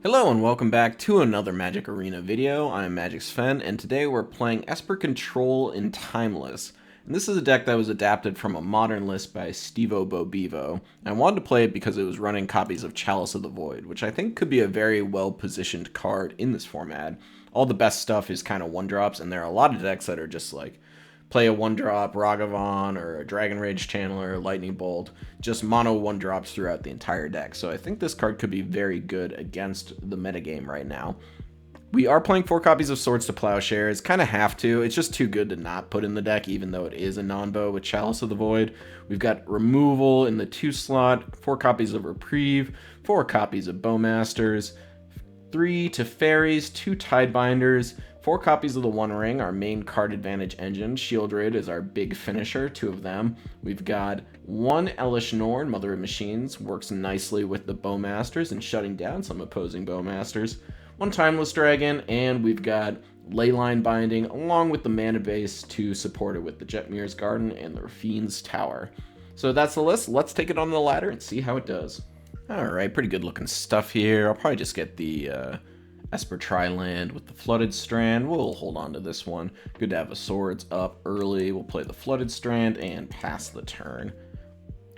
Hello and welcome back to another Magic Arena video. I'm Magic Sven, and today we're playing Esper Control in Timeless. And this is a deck that was adapted from a modern list by Stevo Bobevo. I wanted to play it because it was running copies of Chalice of the Void, which I think could be a very well-positioned card in this format. All the best stuff is kind of one-drops, and there are a lot of decks that are just like, play a one-drop Ragavan or a Dragon Rage Channeler, Lightning Bolt, just mono one-drops throughout the entire deck. So I think this card could be very good against the metagame right now. We are playing 4 copies of Swords to Plowshares, kind of have to. It's just too good to not put in the deck, even though it is a non-bow with Chalice of the Void. We've got Removal in the 2 slot, 4 copies of Reprieve, 4 copies of Bowmasters, 3 Teferis, 2 Tidebinders, 4 copies of the One Ring, our main card advantage engine. Shieldred is our big finisher, 2 of them. We've got 1 Elish Norn, Mother of Machines, works nicely with the Bowmasters and shutting down some opposing Bowmasters. 1 Timeless Dragon, and we've got Leyline Binding, along with the mana base to support it with the Jetmir's Garden and the Rafine's Tower. So that's the list. Let's take it on the ladder and see how it does. Alright, pretty good looking stuff here. I'll probably just get the Esper Tri-Land with the Flooded Strand. We'll hold on to this one. Good to have a Swords up early. We'll play the Flooded Strand and pass the turn.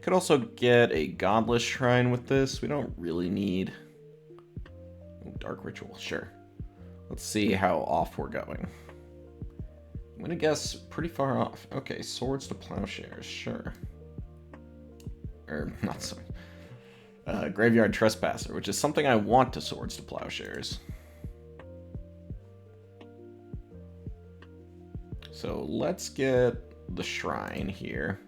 Could also get a Godless Shrine with this. We don't really need... Dark Ritual, sure. Let's see how off we're going. I'm gonna guess pretty far off. Okay, Swords to Plowshares, sure. Or, not so. Graveyard Trespasser, which is something I want to Swords to Plowshares. So let's get the Shrine here.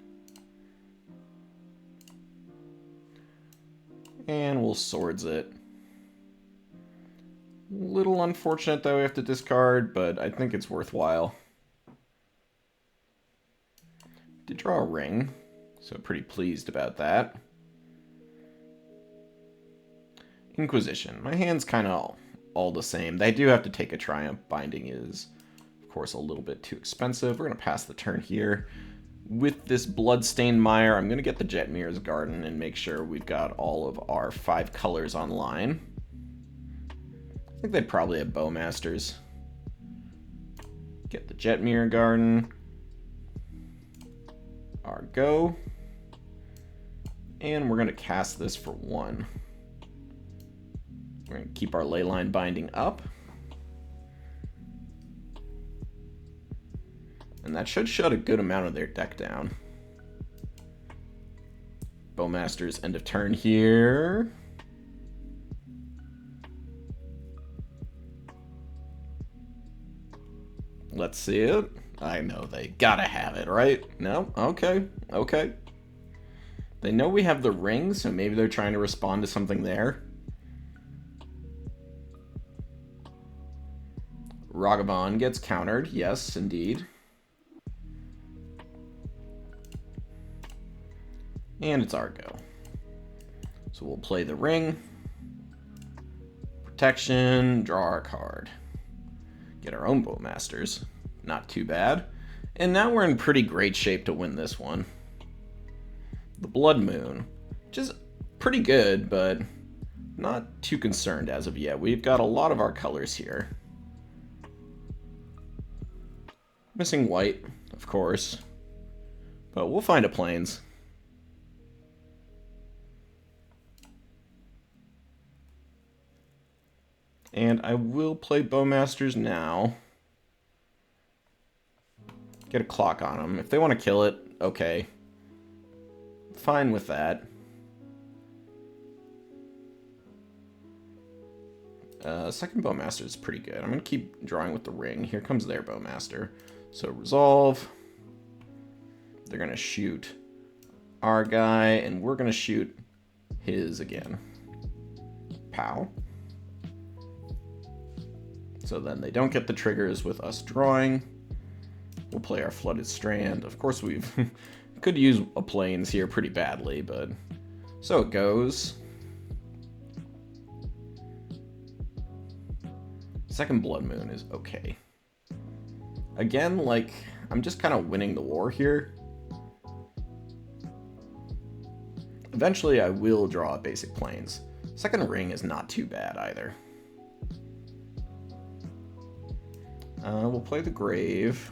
And we'll Swords it. Little unfortunate that we have to discard, but I think it's worthwhile. Did draw a ring, so pretty pleased about that. Inquisition. My hand's kind of all the same. They do have to take a Triumph. Binding is, of course, a little bit too expensive. We're going to pass the turn here. With this Bloodstained Mire, I'm going to get the Jetmir's Garden and make sure we've got all of our 5 colors online. I think they probably have Bowmasters. Get the Jetmir Garden. Our go. And we're going to cast this for 1. We're going to keep our Leyline Binding up. And that should shut a good amount of their deck down. Bowmasters end of turn here. Let's see it. I know they gotta have it, right? No? Okay. Okay. They know we have the ring, so maybe they're trying to respond to something there. Ragavan gets countered. Yes, indeed. And it's our go. So we'll play the ring. Protection. Draw our card. Get our own Bowmasters. Not too bad. And now we're in pretty great shape to win this one. The Blood Moon. Which is pretty good, but not too concerned as of yet. We've got a lot of our colors here. Missing white, of course. But we'll find a Plains. And I will play Bowmasters now. Get a clock on them. If they want to kill it, okay. Fine with that. Second Bowmaster is pretty good. I'm going to keep drawing with the ring. Here comes their Bowmaster. So resolve. They're going to shoot our guy, and we're going to shoot his again. Pow. So then they don't get the triggers with us drawing. We'll play our Flooded Strand. Of course, we could use a Plains here pretty badly, but so it goes. Second Blood Moon is okay. Again, like, I'm just kind of winning the war here. Eventually, I will draw a basic Plains. Second ring is not too bad either. We'll play the Grave.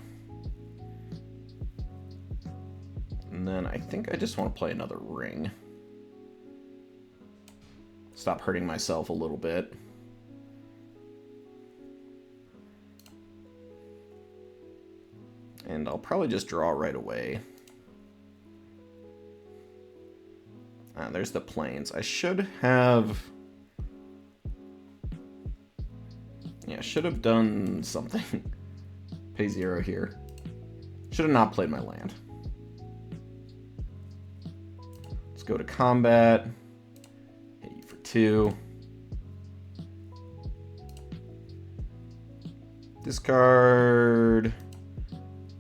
And then I think I just want to play another Ring. Stop hurting myself a little bit. And I'll probably just draw right away. There's the Plains. I should have... Yeah, should have done something. Pay 0 here. Should have not played my land. Let's go to combat. Hit you for 2. Discard.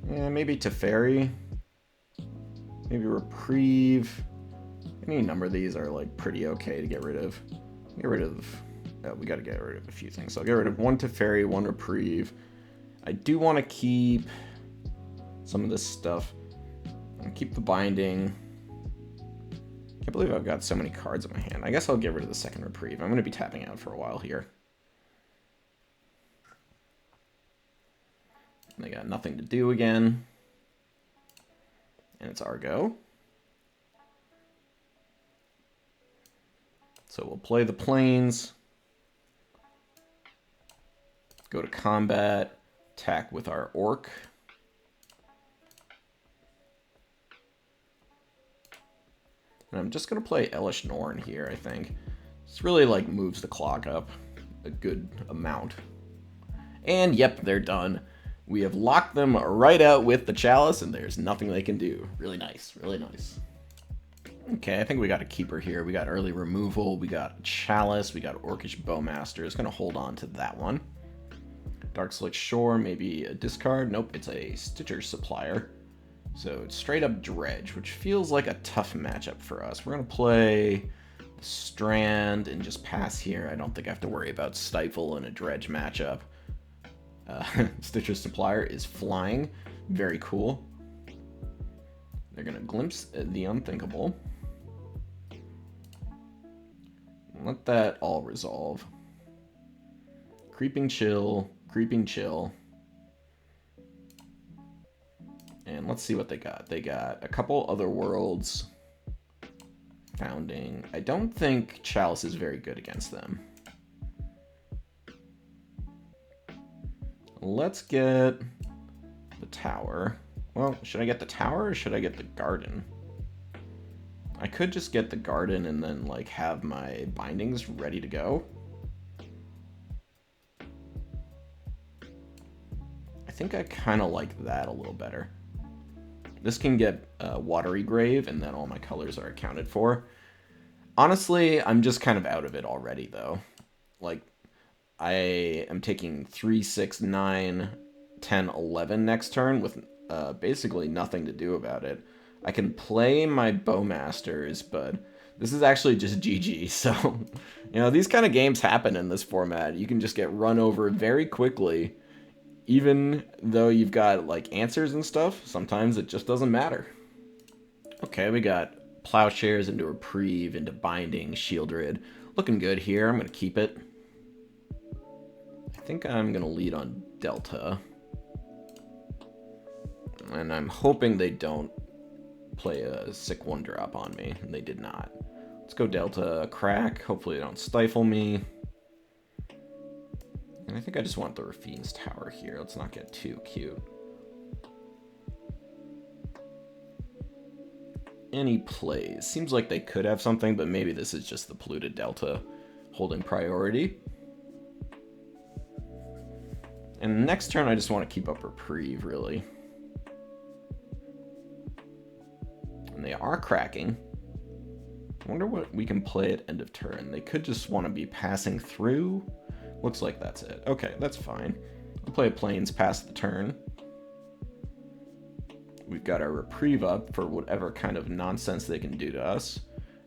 Yeah, maybe Teferi. Maybe Reprieve. Any number of these are like pretty okay to get rid of. Get rid of... Oh, we gotta get rid of a few things. So I'll get rid of 1 Teferi, 1 Reprieve. I do want to keep some of this stuff. I'll keep the Binding. Can't believe I've got so many cards in my hand. I guess I'll get rid of the second Reprieve. I'm going to be tapping out for a while here. They got nothing to do again. And it's our go. So we'll play the Plains. Go to combat. Attack with our Orc. And I'm just going to play Elish Norn here, I think. This really, like, moves the clock up a good amount. And, yep, they're done. We have locked them right out with the Chalice, and there's nothing they can do. Really nice, really nice. Okay, I think we got a keeper here. We got early removal, we got Chalice, we got Orcish Bowmaster. It's going to hold on to that one. Dark Slick Shore, maybe a discard. Nope, it's a Stitcher Supplier. So it's straight up Dredge, which feels like a tough matchup for us. We're going to play Strand and just pass here. I don't think I have to worry about Stifle in a Dredge matchup. Stitcher Supplier is flying. Very cool. They're going to glimpse the unthinkable. Let that all resolve. Creeping Chill, Creeping Chill. And let's see what they got. They got a couple other worlds. Founding. I don't think Chalice is very good against them. Let's get the tower. Well, should I get the tower or should I get the garden? I could just get the garden and then like have my bindings ready to go. I think I kind of like that a little better. This can get Watery Grave and then all my colors are accounted for. Honestly, I'm just kind of out of it already though. Like, I am taking 3, 6, 9, 10, 11 next turn with basically nothing to do about it. I can play my Bowmasters, but this is actually just GG. So, you know, these kind of games happen in this format. You can just get run over very quickly. Even though you've got, like, answers and stuff, sometimes it just doesn't matter. Okay, we got Plowshares into Reprieve, into Binding, Shieldred. Looking good here. I'm going to keep it. I think I'm going to lead on Delta. And I'm hoping they don't play a sick 1-drop on me. And they did not. Let's go Delta, Crack. Hopefully they don't stifle me. And I think I just want the Rafine's Tower here. Let's not get too cute. Any plays? Seems like they could have something, but maybe this is just the polluted Delta holding priority. And next turn, I just want to keep up Reprieve, really. And they are cracking. I wonder what we can play at end of turn. They could just want to be passing through. Looks like that's it. Okay, that's fine. We'll play Plains past the turn. We've got our Reprieve up for whatever kind of nonsense they can do to us.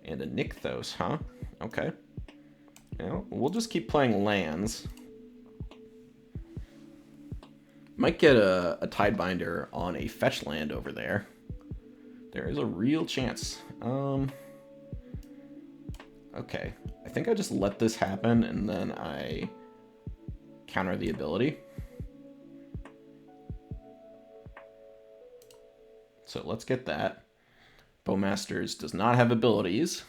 And a Nykthos, huh? Okay. You know, we'll just keep playing lands. Might get a Tidebinder on a fetch land over there. There is a real chance. Okay. I think I just let this happen and then I counter the ability. So let's get that. Bowmasters does not have abilities.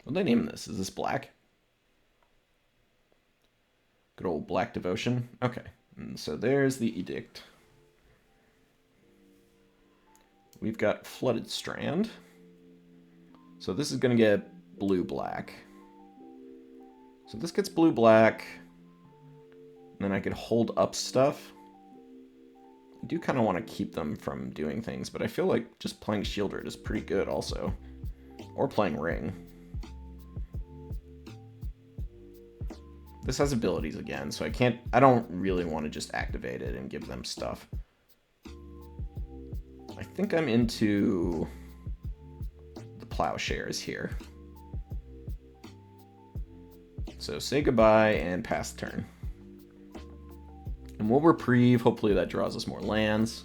What did they name this? Is this black? Good old Black Devotion. Okay, and so there's the Edict. We've got Flooded Strand. So this is going to get blue-black. So this gets blue-black. Then I could hold up stuff. I do kind of want to keep them from doing things, but I feel like just playing Shieldred is pretty good also. Or playing Ring. This has abilities again, so I don't really want to just activate it and give them stuff. I think I'm into the Plowshares here. So say goodbye and pass the turn. And we'll reprieve, hopefully that draws us more lands.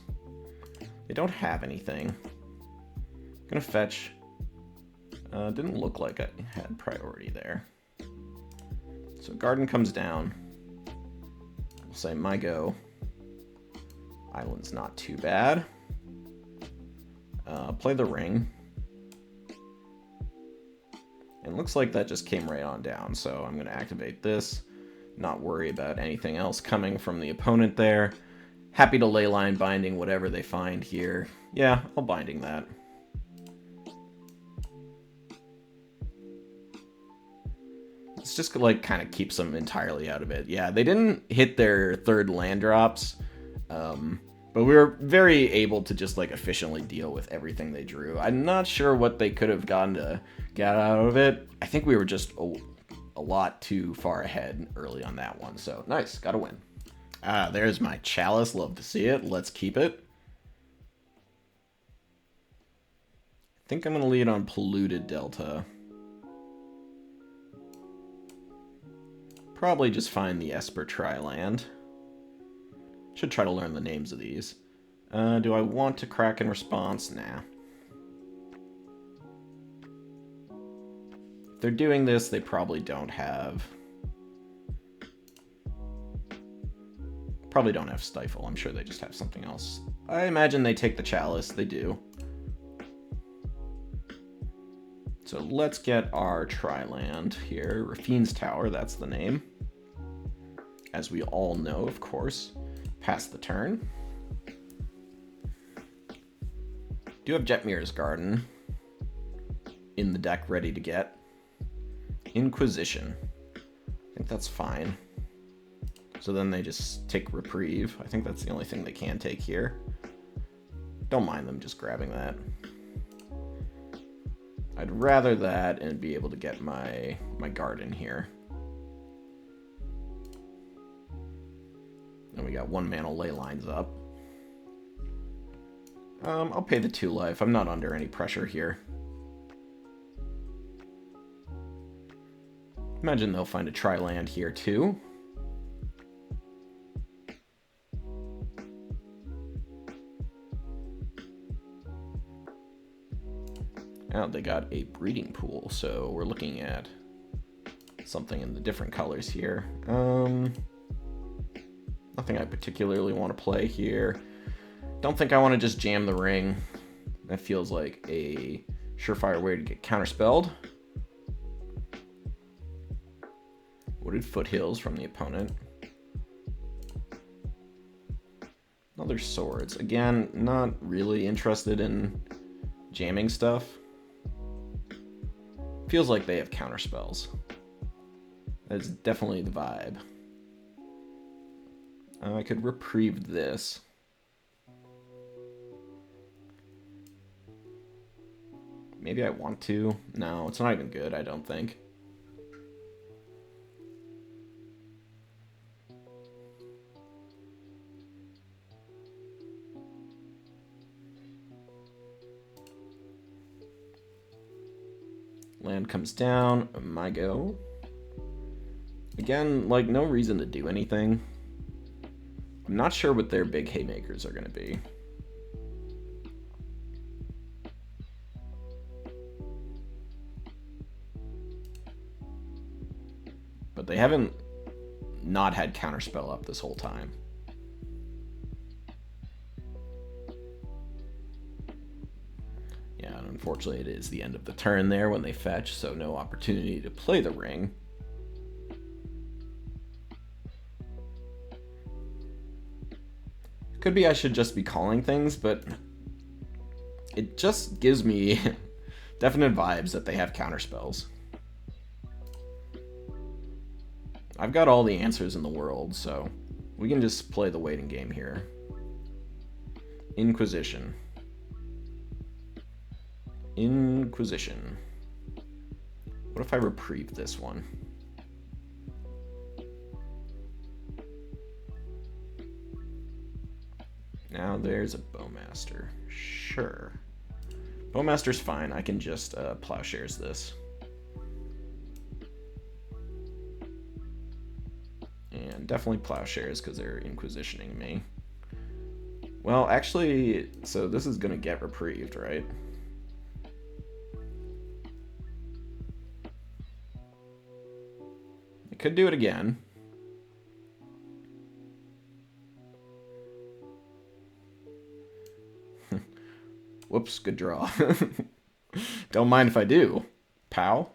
They don't have anything. Gonna fetch. Didn't look like I had priority there. So Garden comes down. We'll say my go. Island's not too bad. Play the Ring. And looks like that just came right on down, so I'm going to activate this. Not worry about anything else coming from the opponent there. Happy to Leyline Binding whatever they find here. Yeah, I'll Binding that. It's just like kind of keeps them entirely out of it. Yeah, they didn't hit their third land drops, but we were very able to just like efficiently deal with everything they drew. I'm not sure what they could have gotten to get out of it. I think we were just a lot too far ahead early on that one. So nice, got a win. There's my Chalice. Love to see it. Let's keep it. I think I'm going to lead on Polluted Delta. Probably just find the Esper Tri-Land. Should try to learn the names of these. Do I want to crack in response? Nah. If they're doing this, they probably don't have... Probably don't have Stifle. I'm sure they just have something else. I imagine they take the Chalice. They do. So let's get our Tri-Land here. Rafine's Tower, that's the name. As we all know, of course. Pass the turn. Do have Jetmir's Garden in the deck ready to get. Inquisition. I think that's fine. So then they just take Reprieve. I think that's the only thing they can take here. Don't mind them just grabbing that. I'd rather that and be able to get my garden here. And we got 1-mana ley lines up. I'll pay the 2 life. I'm not under any pressure here. Imagine they'll find a Tri-Land here too. Now they got a breeding pool, so we're looking at something in the different colors here. Nothing I particularly want to play here. Don't think I want to just jam the Ring. That feels like a surefire way to get counterspelled. Wooded Foothills from the opponent. Another Swords. Again, not really interested in jamming stuff. Feels like they have counterspells. That's definitely the vibe. I could reprieve this. Maybe I want to. No, it's not even good, I don't think. Land comes down, my go. Again, like, no reason to do anything. I'm not sure what their big haymakers are going to be. But they haven't not had counterspell up this whole time. Unfortunately, it is the end of the turn there when they fetch, so no opportunity to play the ring. Could be I should just be calling things, but it just gives me definite vibes that they have counterspells. I've got all the answers in the world, so we can just play the waiting game here. Inquisition. Inquisition. What if I reprieve this one? Now there's a Bowmaster. Sure. Bowmaster's fine. I can just Plowshares this. And definitely Plowshares because they're Inquisitioning me. Well, actually, so this is going to get reprieved, right? I could do it again. Whoops, good draw. Don't mind if I do. Pow.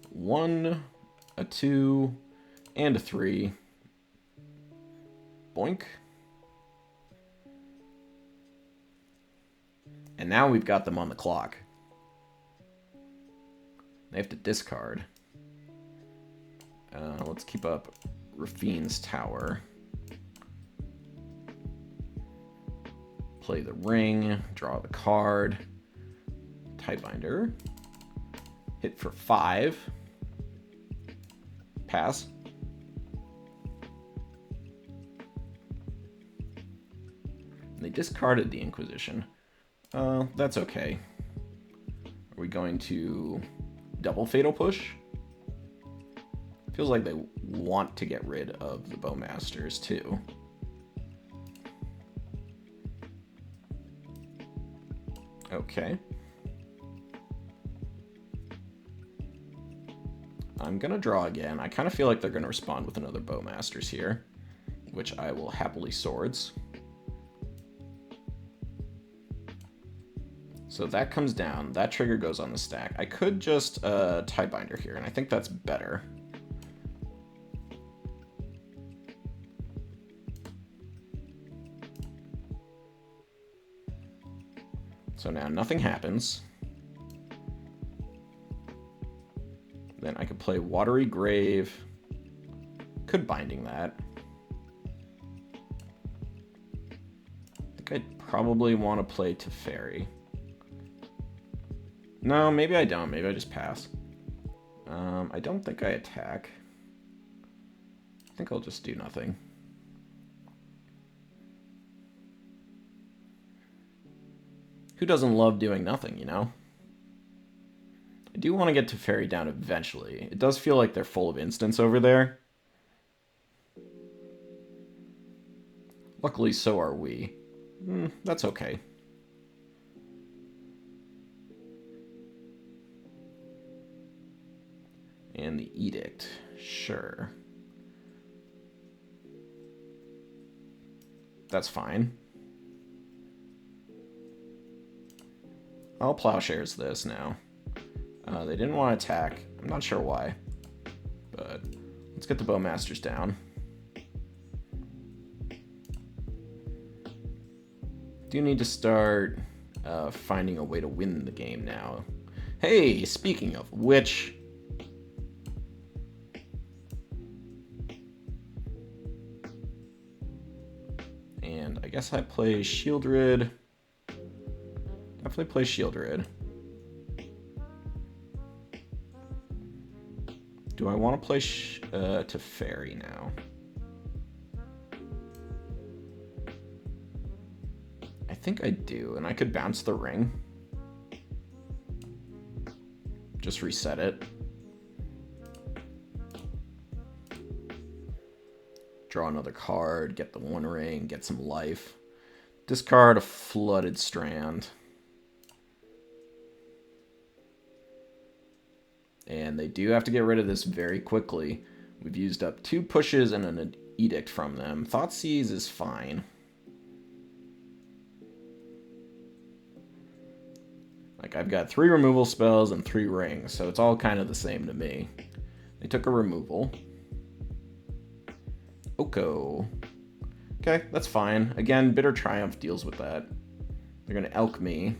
1, a 2, and a 3. Boink. And now we've got them on the clock. They have to discard. Let's keep up Rafine's Tower. Play the ring, draw the card. Tiebinder. Hit for 5. Pass. They discarded the Inquisition. That's okay. Are we going to double Fatal Push? Feels like they want to get rid of the Bowmasters too. Okay. I'm gonna draw again. I kind of feel like they're gonna respond with another Bowmasters here, which I will happily swords. So that comes down. That trigger goes on the stack. I could just Tiebinder here, and I think that's better. So now nothing happens. Then I could play Watery Grave. Could Binding that. I think I'd probably want to play Teferi. No, maybe I don't. Maybe I just pass. I don't think I attack. I think I'll just do nothing. Who doesn't love doing nothing, you know? I do want to get Teferi down eventually. It does feel like they're full of instants over there. Luckily, so are we. That's okay. And the Edict. Sure. That's fine. I'll Plowshares this now. They didn't want to attack. I'm not sure why. But let's get the Bowmasters down. Do need to start finding a way to win the game now. Hey, speaking of which... And I guess I play Shieldred. Definitely play Shieldred. Do I want to play Teferi now? I think I do, and I could bounce the ring. Just reset it. Draw another card, get the one ring, get some life. Discard a Flooded Strand. And they do have to get rid of this very quickly. We've used up 2 pushes and an edict from them. Thoughtseize is fine. Like, I've got 3 removal spells and 3 rings, so it's all kind of the same to me. They took a removal. Oko. Okay, that's fine. Again, Bitter Triumph deals with that. They're going to elk me.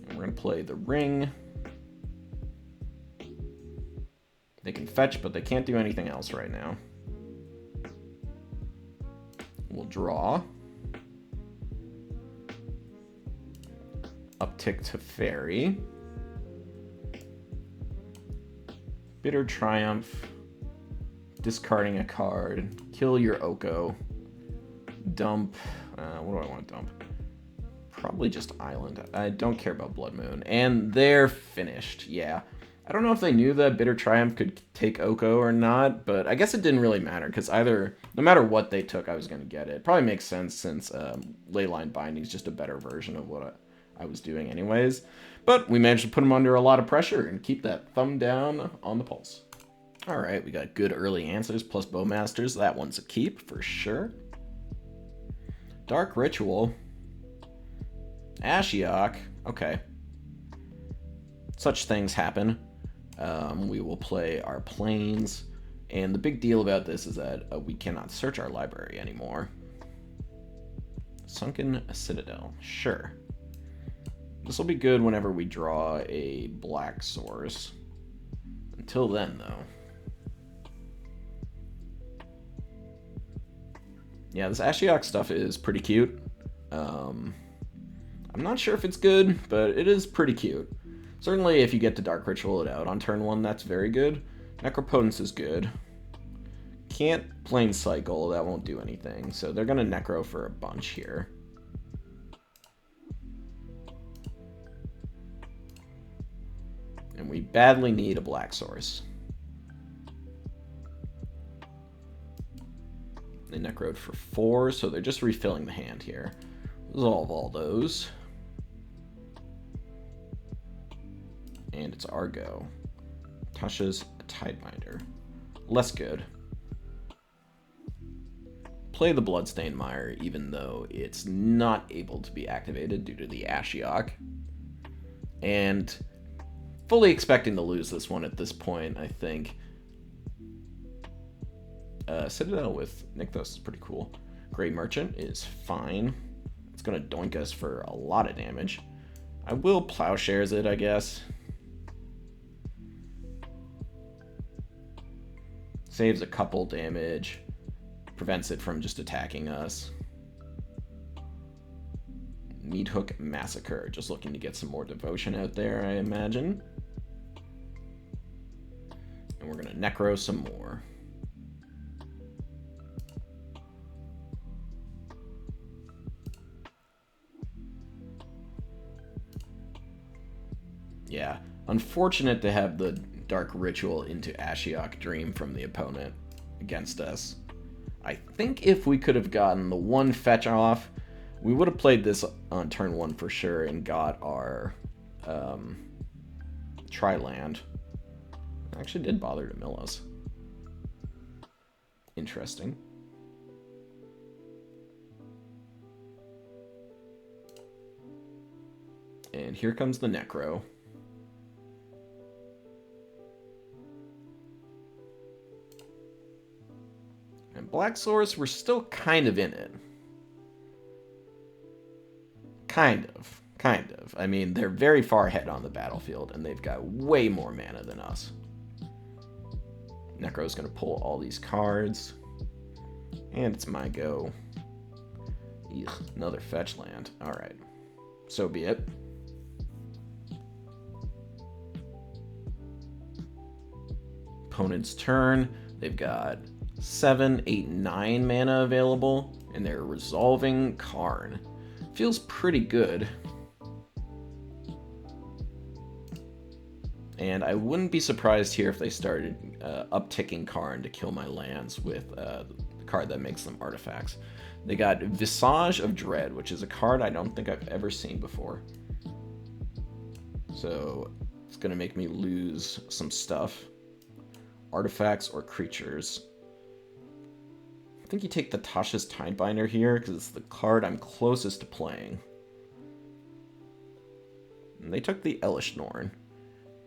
And we're going to play the ring. They can fetch, but they can't do anything else right now. We'll draw. Uptick to Fairy. Bitter Triumph. Discarding a card. Kill your Oko. Dump. What do I want to dump? Probably just Island. I don't care about Blood Moon. And they're finished. Yeah. I don't know if they knew that Bitter Triumph could take Oko or not, but I guess it didn't really matter, because either, no matter what they took, I was going to get it. Probably makes sense, since Leyline Binding is just a better version of what I was doing anyways. But we managed to put them under a lot of pressure and keep that thumb down on the pulse. Alright, we got good early answers plus Bowmasters. That one's a keep, for sure. Dark Ritual. Ashiok. Okay. Such things happen. We will play our planes, and the big deal about this is that we cannot search our library anymore. Sunken Citadel, sure. This will be good whenever we draw a black source. Until then, though. Yeah, this Ashiok stuff is pretty cute. I'm not sure if it's good, but it is pretty cute. Certainly, if you get to Dark Ritual it out on turn 1, that's very good. Necropotence is good. Can't Plane Cycle, that won't do anything. So they're going to Necro for a bunch here. And we badly need a black source. They Necroed for 4, so they're just refilling the hand here. Resolve all those. And it's our go. Tasha's a Tidebinder. Less good. Play the Bloodstained Mire, even though it's not able to be activated due to the Ashiok. And fully expecting to lose this one at this point, I think. Citadel with Nykthos is pretty cool. Grey Merchant is fine. It's going to doink us for a lot of damage. I will Plowshares it, I guess. Saves a couple damage. Prevents it from just attacking us. Meathook Massacre. Just looking to get some more devotion out there, I imagine. And we're going to Necro some more. Yeah, unfortunate to have the Dark Ritual into Ashiok Dream from the opponent against us. I think if we could have gotten the one fetch off, we would have played this on turn 1 for sure and got our Tri-Land. Actually did bother to mill us. Interesting. And here comes the Necro. And Black Source, we're still kind of in it. Kind of. I mean, they're very far ahead on the battlefield, and they've got way more mana than us. Necro's going to pull all these cards. And it's my go. Ugh, another fetch land. Alright. So be it. Opponent's turn. They've got 7, 8, 9 mana available, and they're resolving Karn. Feels pretty good. And I wouldn't be surprised here if they started upticking Karn to kill my lands with the card that makes them artifacts. They got Visage of Dread, which is a card I don't think I've ever seen before. So it's going to make me lose some stuff. Artifacts or creatures. I think you take the Tasha's Tidebinder here, because it's the card I'm closest to playing. And they took the Elish Norn,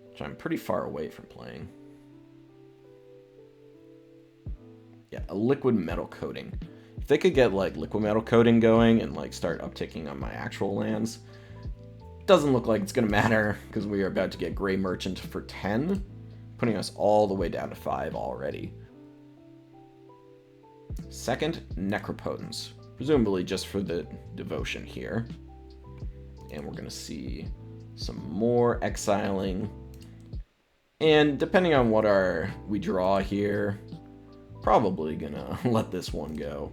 which I'm pretty far away from playing. Yeah, a Liquid Metal Coating. If they could get, like, Liquid Metal Coating going and, like, start upticking on my actual lands, doesn't look like it's going to matter, because we are about to get Gray Merchant for 10, putting us all the way down to 5 already. Second, Necropotence, presumably just for the devotion here. And we're going to see some more exiling. And depending on what we draw here, probably going to let this one go.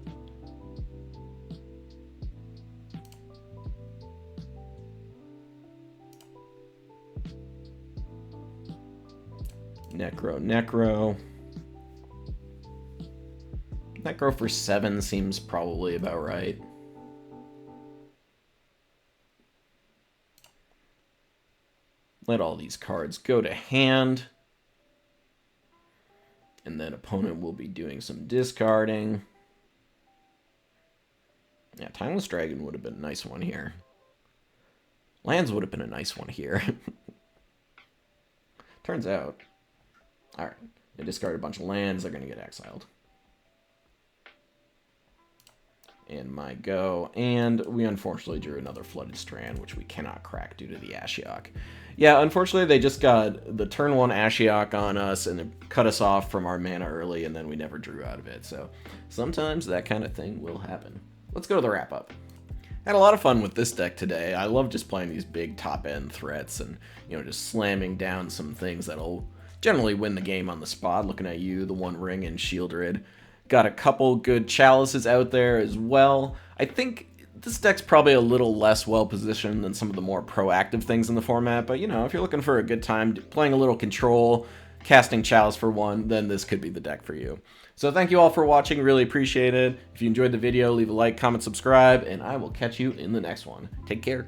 Necro. Necro for 7 seems probably about right. Let all these cards go to hand. And then opponent will be doing some discarding. Yeah, Timeless Dragon would have been a nice one here. Lands would have been a nice one here. Turns out. Alright, they discard a bunch of lands, they're going to get exiled. And my go, and we unfortunately drew another Flooded Strand, which we cannot crack due to the Ashiok. Yeah, unfortunately they just got the turn 1 Ashiok on us, and it cut us off from our mana early, and then we never drew out of it, so sometimes that kind of thing will happen. Let's go to the wrap-up. Had a lot of fun with this deck today. I love just playing these big top-end threats, and, you know, just slamming down some things that'll generally win the game on the spot. Looking at you, the One Ring and Shieldred. Got a couple good Chalices out there as well. I think this deck's probably a little less well-positioned than some of the more proactive things in the format, but, you know, if you're looking for a good time playing a little Control, casting Chalice for 1, then this could be the deck for you. So thank you all for watching, really appreciate it. If you enjoyed the video, leave a like, comment, subscribe, and I will catch you in the next one. Take care.